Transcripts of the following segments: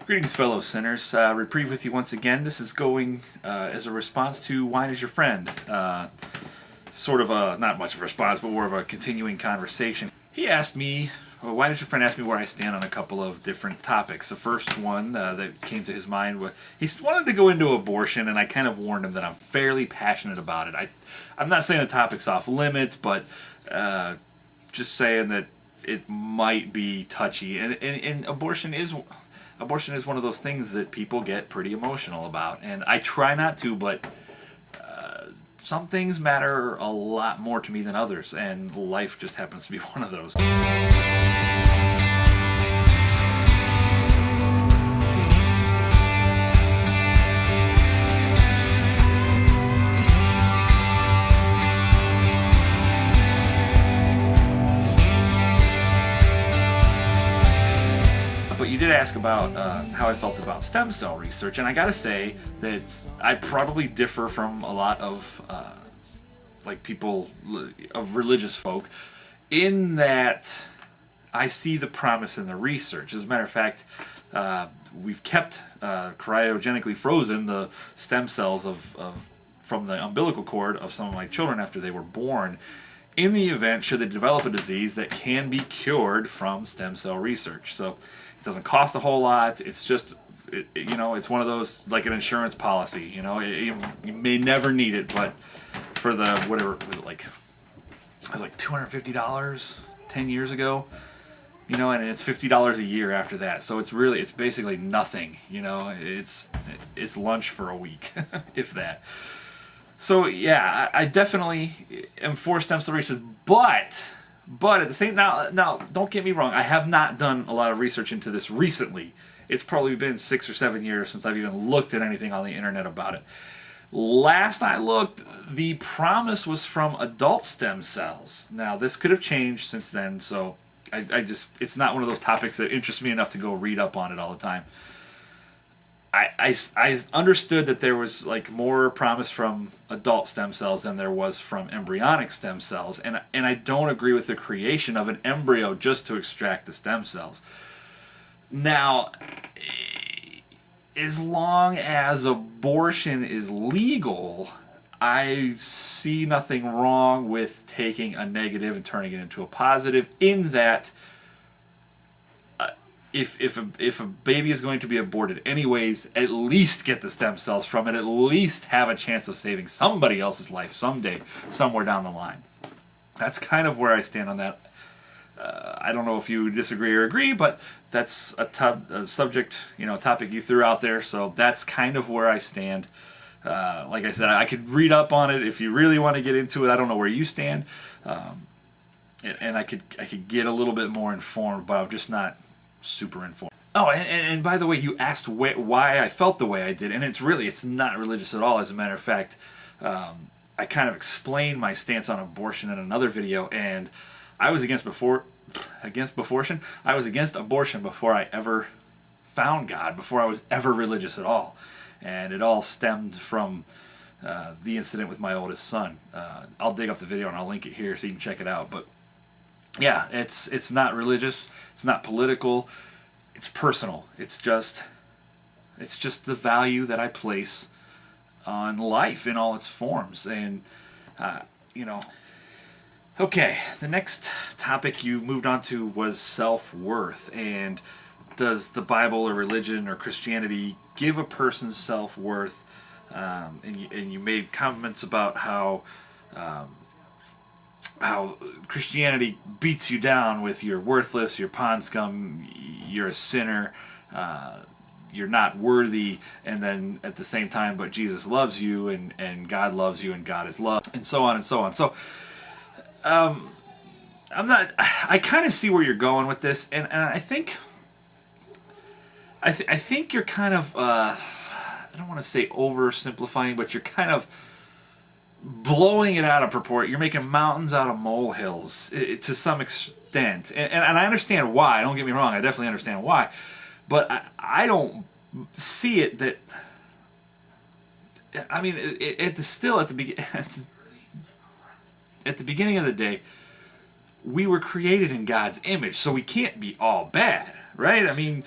Greetings, fellow sinners. Reprieve with you once again. This is going as a response to Wine is Your Friend. Sort of a, not much of a response, but more of a continuing conversation. He asked me, Wine is Your Friend asked me where I stand on a couple of different topics. The first one that came to his mind was, he wanted to go into abortion, and I kind of warned him that I'm fairly passionate about it. I'm not saying the topic's off limits, but just saying that it might be touchy. And abortion is one of those things that people get pretty emotional about, and I try not to, but some things matter a lot more to me than others, and life just happens to be one of those. But you did ask about how I felt about stem cell research, and I gotta say that I probably differ from a lot of people of religious folk in that I see the promise in the research. As a matter of fact, we've kept cryogenically frozen the stem cells from the umbilical cord of some of my children after they were born, in the event should they develop a disease that can be cured from stem cell research. So it doesn't cost a whole lot. It's just, it's one of those, like an insurance policy. You may never need it, but for the, whatever, was it like $250 10 years ago? And it's $50 a year after that. So it's basically nothing. It's lunch for a week, if that. So yeah, I definitely am for stem cell research, but at the same now don't get me wrong, I have not done a lot of research into this recently. It's probably been 6 or 7 years since I've even looked at anything on the internet about it. Last I looked, the promise was from adult stem cells. Now this could have changed since then, so it's not one of those topics that interests me enough to go read up on it all the time. I understood that there was more promise from adult stem cells than there was from embryonic stem cells, and I don't agree with the creation of an embryo just to extract the stem cells. Now, as long as abortion is legal, I see nothing wrong with taking a negative and turning it into a positive, in that if a baby is going to be aborted anyways, at least get the stem cells from it, at least have a chance of saving somebody else's life someday, somewhere down the line. That's kind of where I stand on that. I don't know if you disagree or agree, but that's a subject, topic you threw out there, so that's kind of where I stand. Like I said, I could read up on it if you really want to get into it. I don't know where you stand, and I could get a little bit more informed, but I'm just not super informed. Oh, and by the way, you asked why I felt the way I did, and it's not religious at all. As a matter of fact, I kind of explained my stance on abortion in another video, and I was against abortion. I was against abortion before I ever found God, before I was ever religious at all, and it all stemmed from the incident with my oldest son. I'll dig up the video and I'll link it here so you can check it out. But yeah, it's not religious, it's not political, it's personal. It's just the value that I place on life in all its forms. And okay, the next topic you moved on to was self-worth, and does the Bible or religion or Christianity give a person self-worth? And you made comments about how Christianity beats you down with you're worthless, you're pond scum, you're a sinner, you're not worthy, and then at the same time, but Jesus loves you, and God loves you, and God is love, and so on and so on. So I kind of see where you're going with this, and I think you're kind of I don't want to say oversimplifying, but you're kind of blowing it out of proportion. You're making mountains out of molehills to some extent, and I understand why. Don't get me wrong, I definitely understand why, but I don't see it that. I mean, at the beginning of the day, we were created in God's image, so we can't be all bad, right? I mean,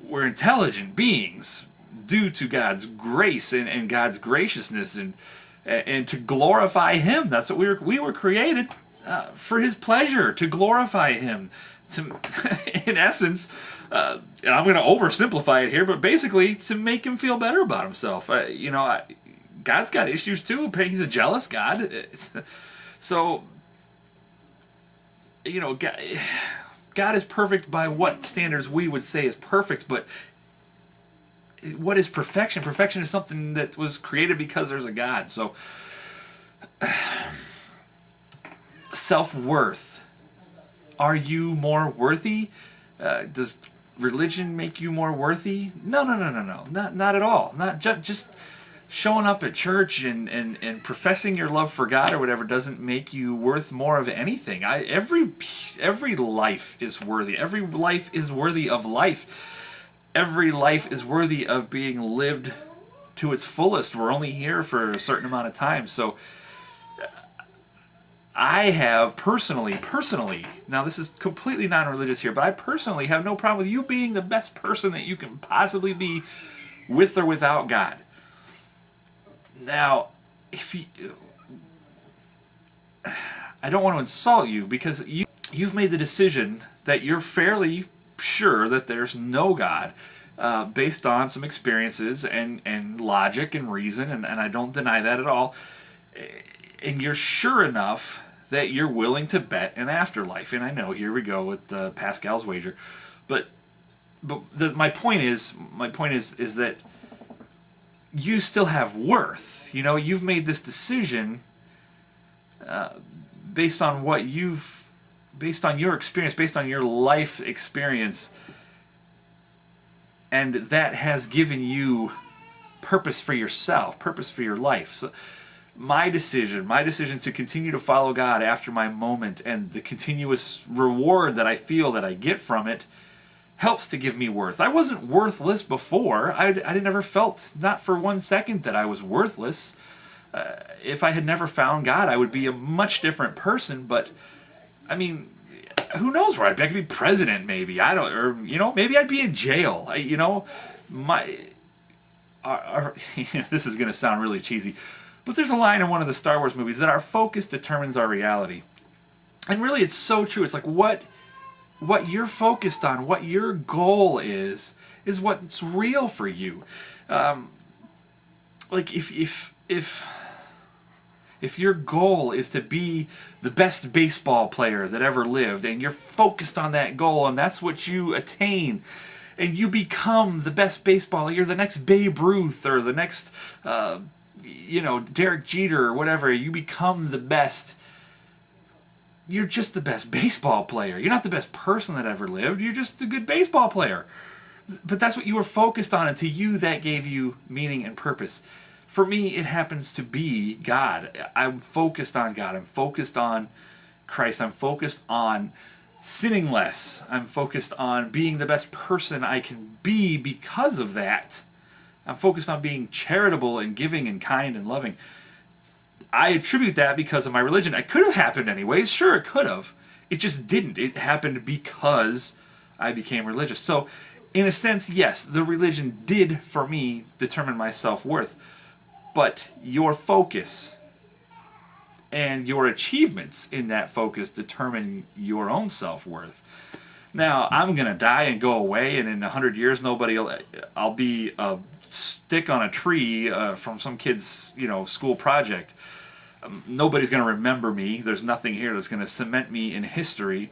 we're intelligent beings due to God's grace and God's graciousness, and to glorify Him. That's what we were created for His pleasure, to glorify Him. In essence, and I'm going to oversimplify it here, but basically to make Him feel better about Himself. God's got issues too. He's a jealous God. So, God is perfect by what standards we would say is perfect, but what is perfection? Perfection is something that was created because there's a God. So, self-worth. Are you more worthy? Does religion make you more worthy? No. Not at all. Not just showing up at church and professing your love for God or whatever doesn't make you worth more of anything. Every life is worthy. Every life is worthy of life. Every life is worthy of being lived to its fullest. We're only here for a certain amount of time. So I have personally, now this is completely non-religious here, but I personally have no problem with you being the best person that you can possibly be with or without God. Now, I don't want to insult you, because you've made the decision that you're fairly sure that there's no God, based on some experiences and logic and reason, and I don't deny that at all. And you're sure enough that you're willing to bet an afterlife. And I know, here we go with Pascal's wager, but my point is that you still have worth. You've made this decision based on your experience, based on your life experience, and that has given you purpose for yourself, purpose for your life. So my decision to continue to follow God after my moment, and the continuous reward that I feel that I get from it, helps to give me worth. I wasn't worthless before. I never felt, not for 1 second, that I was worthless. If I had never found God, I would be a much different person. But I mean, who knows where I'd be? I could be president, maybe. I don't, or maybe I'd be in jail. This is going to sound really cheesy, but there's a line in one of the Star Wars movies that our focus determines our reality, and really, it's so true. It's like what you're focused on, what your goal is what's real for you. Like if your goal is to be the best baseball player that ever lived, and you're focused on that goal, and that's what you attain, and you become the best baseballer, you're the next Babe Ruth or the next, Derek Jeter or whatever, you become the best. You're just the best baseball player. You're not the best person that ever lived. You're just a good baseball player. But that's what you were focused on, and to you that gave you meaning and purpose. For me, it happens to be God. I'm focused on God. I'm focused on Christ. I'm focused on sinning less. I'm focused on being the best person I can be because of that. I'm focused on being charitable and giving and kind and loving. I attribute that because of my religion. It could have happened anyways. Sure, it could have. It just didn't. It happened because I became religious. So, in a sense, yes, the religion did, for me, determine my self-worth. But your focus and your achievements in that focus determine your own self-worth. Now, I'm going to die and go away, and in 100 years, I'll be a stick on a tree from some kid's, school project. Nobody's going to remember me. There's nothing here that's going to cement me in history.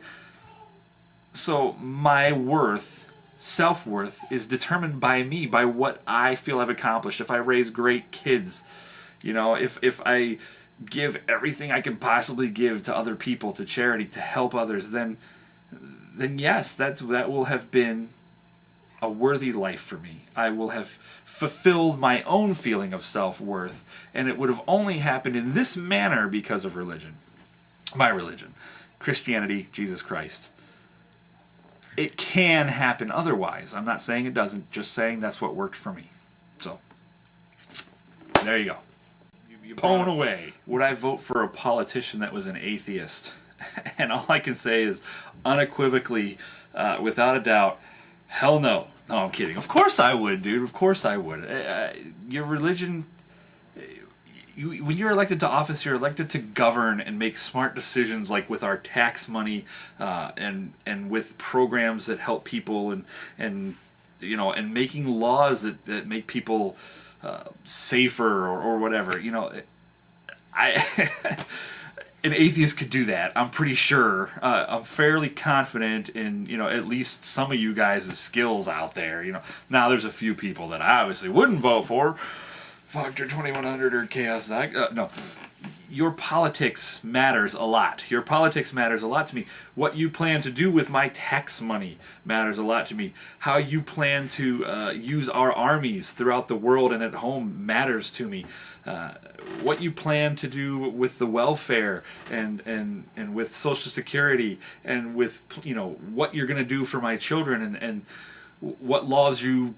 So my worth, self-worth, is determined by me, by what I feel I've accomplished. If I raise great kids, if I give everything I can possibly give to other people, to charity, to help others, then yes, that will have been a worthy life for me. I will have fulfilled my own feeling of self-worth, and it would have only happened in this manner because of religion. My religion. Christianity, Jesus Christ. It can happen otherwise. I'm not saying it doesn't, just saying that's what worked for me. So, there you go. Pwn away. Would I vote for a politician that was an atheist? And all I can say is, unequivocally, without a doubt, hell no. No, I'm kidding. Of course I would, dude. Of course I would. Your religion, when you're elected to office, you're elected to govern and make smart decisions, like with our tax money, and with programs that help people, and you know, and making laws that make people safer, or whatever. You know, an atheist could do that. I'm pretty sure. I'm fairly confident in, you know, at least some of you guys' skills out there. You know, now there's a few people that I obviously wouldn't vote for. Factor 2100 or Chaos. No. Your politics matters a lot. Your politics matters a lot to me. What you plan to do with my tax money matters a lot to me. How you plan to use our armies throughout the world and at home matters to me. What you plan to do with the welfare and with Social Security, and with, you know, what you're going to do for my children, and what laws you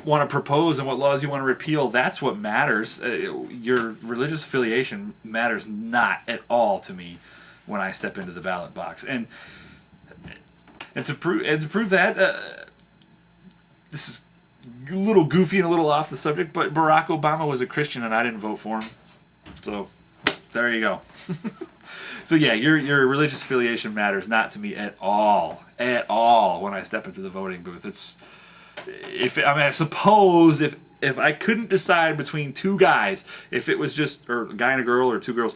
want to propose and what laws you want to repeal, that's what matters. Your religious affiliation matters not at all to me when I step into the ballot box. And to prove that, this is a little goofy and a little off the subject, but Barack Obama was a Christian and I didn't vote for him. So there you go. So yeah, your religious affiliation matters not to me at all when I step into the voting booth. I suppose if I couldn't decide between two guys, if it was just, or a guy and a girl, or two girls,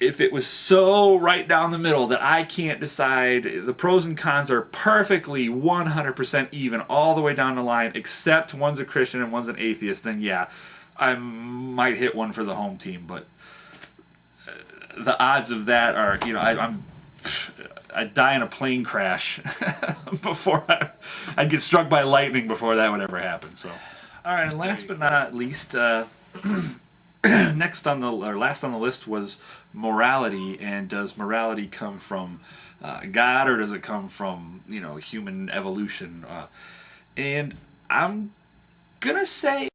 if it was so right down the middle that I can't decide, the pros and cons are perfectly 100% even all the way down the line, except one's a Christian and one's an atheist, then yeah, I might hit one for the home team. But the odds of that are, you know, I'd die in a plane crash before I'd get struck by lightning before that would ever happen. So, all right, and last but not least, last on the list was morality. And does morality come from God, or does it come from, you know, human evolution? And I'm gonna say,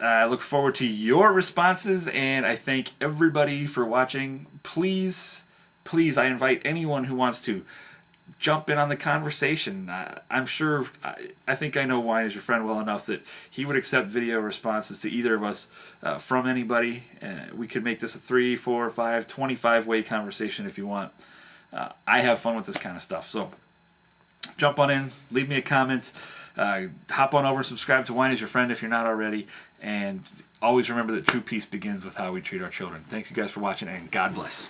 I look forward to your responses, and I thank everybody for watching. Please, I invite anyone who wants to jump in on the conversation. I'm sure, I think I know Wine is Your Friend well enough that he would accept video responses to either of us from anybody. We could make this a 3, 4, 5, 25-way conversation if you want. I have fun with this kind of stuff, so jump on in, leave me a comment. Hop on over and subscribe to Wine is Your Friend if you're not already. And always remember that true peace begins with how we treat our children. Thank you guys for watching, and God bless.